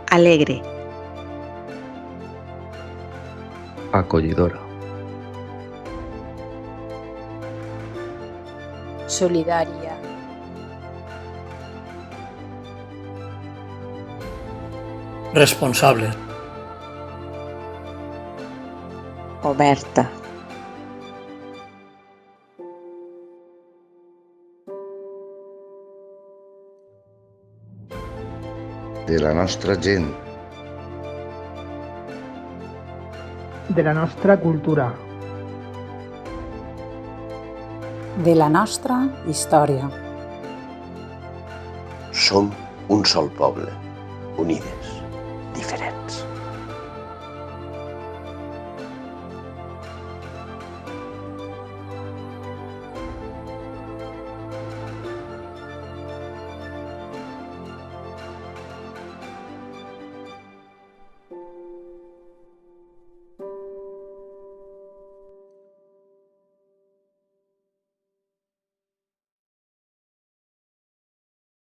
alegre, acollidora, solidària, responsable, oberta, de la nostra gent, de la nostra cultura, de la nostra història. Som un sol poble, unides, diferents.